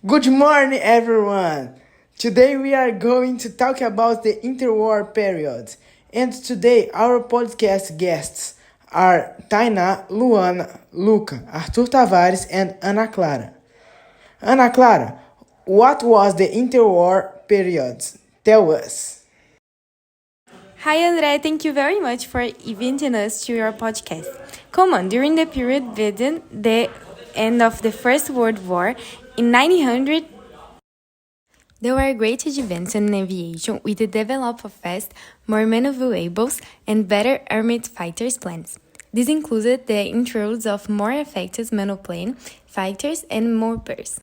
Good morning, everyone. Today we are going to talk about the interwar period. And today our podcast guests are Taina, Luana, Luca, Arthur Tavares, and Ana Clara. Ana Clara, what was the interwar period? Tell us. Hi, André. Thank you very much for inviting us to your podcast. Come on, during the period between the end of the First World War in 1900, there were great advances in aviation with the development of fast, more maneuverable, and better armored fighters planes. This included the introduction of more effective monoplane fighters and mortars.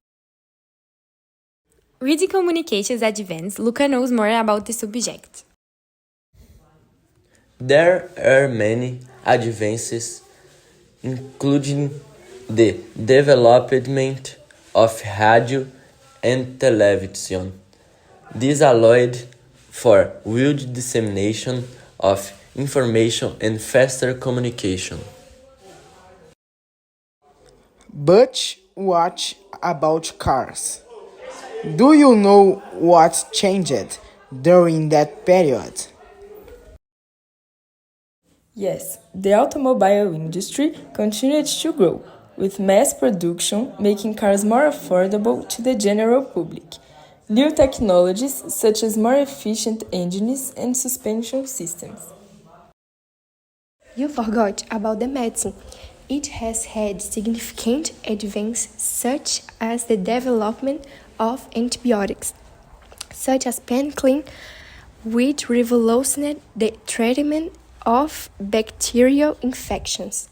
Reading communications advance, Luca knows more about the subject. There are many advances, including the development of radio and television. This allowed for wide dissemination of information and faster communication. But what about cars? Do you know what changed during that period? Yes, the automobile industry continued to grow, with mass production making cars more affordable to the general public. New technologies such as more efficient engines and suspension systems. You forgot about the medicine. It has had significant advances such as the development of antibiotics, such as penicillin, which revolutionized the treatment of bacterial infections.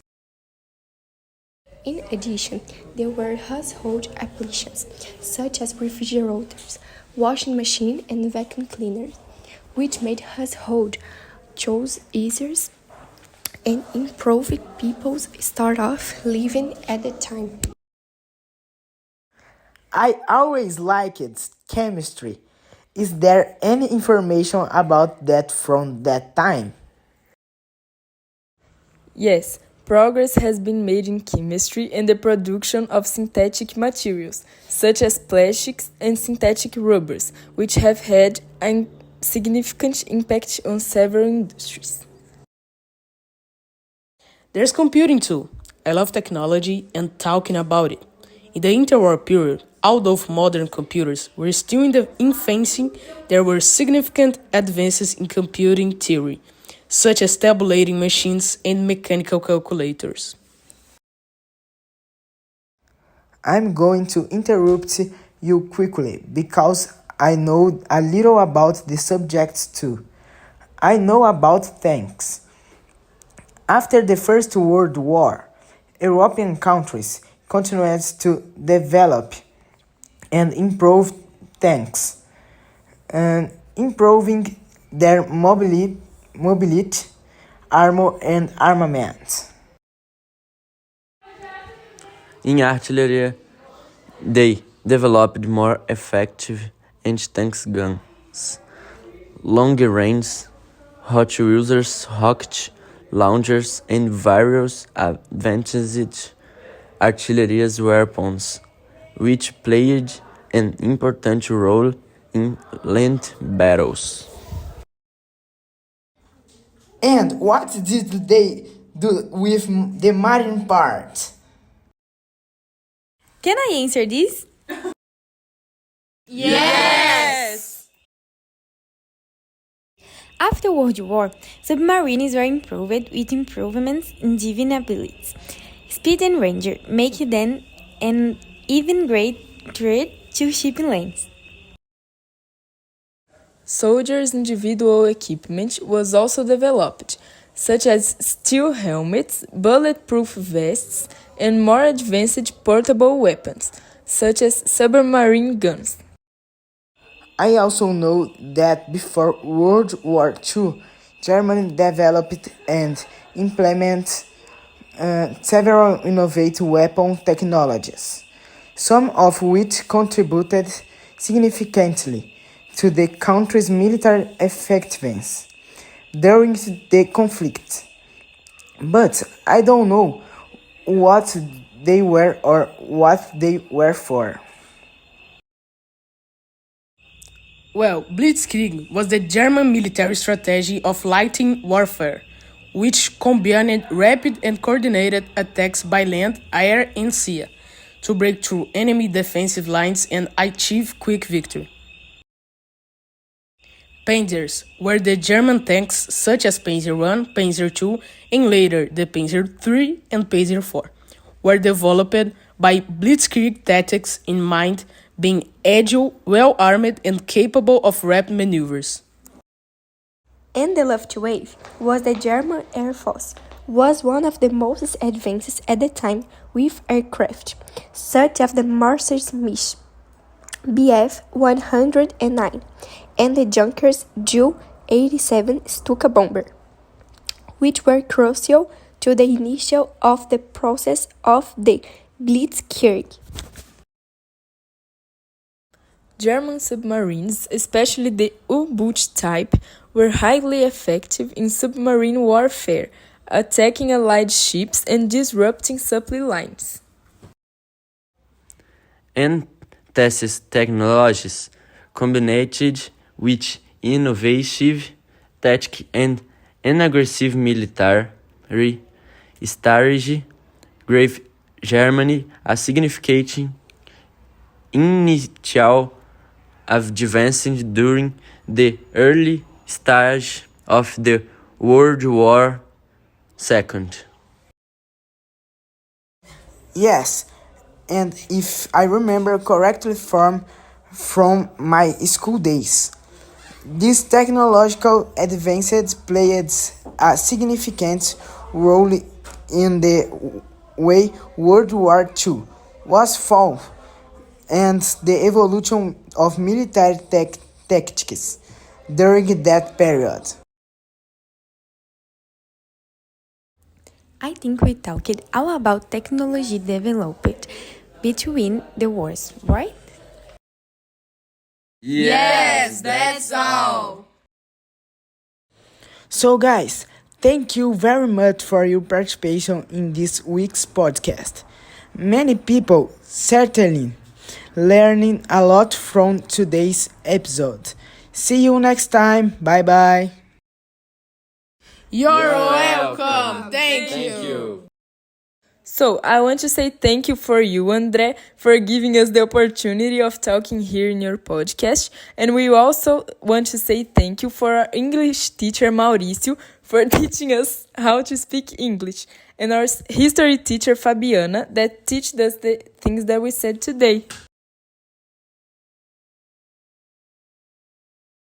In addition, there were household appliances such as refrigerators, washing machines, and vacuum cleaners, which made household chores easier and improved people's start of living at the time. I always liked chemistry. Is there any information about that from that time? Yes, progress has been made in chemistry and the production of synthetic materials, such as plastics and synthetic rubbers, which have had a significant impact on several industries. There's computing too. I love technology and talking about it. In the interwar period, although modern computers were still in the infancy, there were significant advances in computing theory, such as tabulating machines and mechanical calculators. I'm going to interrupt you quickly because I know a little about the subject too. I know about tanks. After the First World War, European countries continued to develop and improve tanks, and improving their mobility, armor, and armament. In artillery, they developed more effective anti-tank guns, longer range, hot users, rocket launchers, and various advanced artillery weapons, which played an important role in land battles. And what did they do with the marine part? Can I answer this? Yes! After World War, submarines were improved with improvements in diving abilities, speed and range, making them an even great threat to shipping lanes. Soldiers' individual equipment was also developed, such as steel helmets, bulletproof vests, and more advanced portable weapons, such as submarine guns. I also know that before World War II, Germany developed and implemented several innovative weapon technologies, some of which contributed significantly to the country's military effectiveness during the conflict. But I don't know what they were or what they were for. Well, Blitzkrieg was the German military strategy of lighting warfare, which combined rapid and coordinated attacks by land, air, and sea to break through enemy defensive lines and achieve quick victory. Panzers were the German tanks such as Panzer I, Panzer II, and later the Panzer III and Panzer IV, were developed by Blitzkrieg tactics in mind, being agile, well-armed, and capable of rapid maneuvers. And the Luftwaffe was the German Air Force, was one of the most advanced at the time with aircraft, such as the Messerschmitt Bf 109 and the Junkers Ju-87 Stuka bomber, which were crucial to the initial of the process of the Blitzkrieg. German submarines, especially the U-boot type, were highly effective in submarine warfare, attacking Allied ships and disrupting supply lines. And these technologies, combined with innovative tactics and an aggressive military strategy, gave Germany a significant initial advance during the early stage of the World War II. Yes, and if I remember correctly from my school days, these technological advances played a significant role in the way World War II was fought and the evolution of military tactics during that period. I think we talked all about technology developed between the wars, right? Yes, that's all. So guys, thank you very much for your participation in this week's podcast. Many people certainly learning a lot from today's episode. See you next time. Bye bye. You're welcome. Thank you. So, I want to say thank you for you, André, for giving us the opportunity of talking here in your podcast. And we also want to say thank you for our English teacher, Mauricio, for teaching us how to speak English. And our history teacher, Fabiana, that teached us the things that we said today.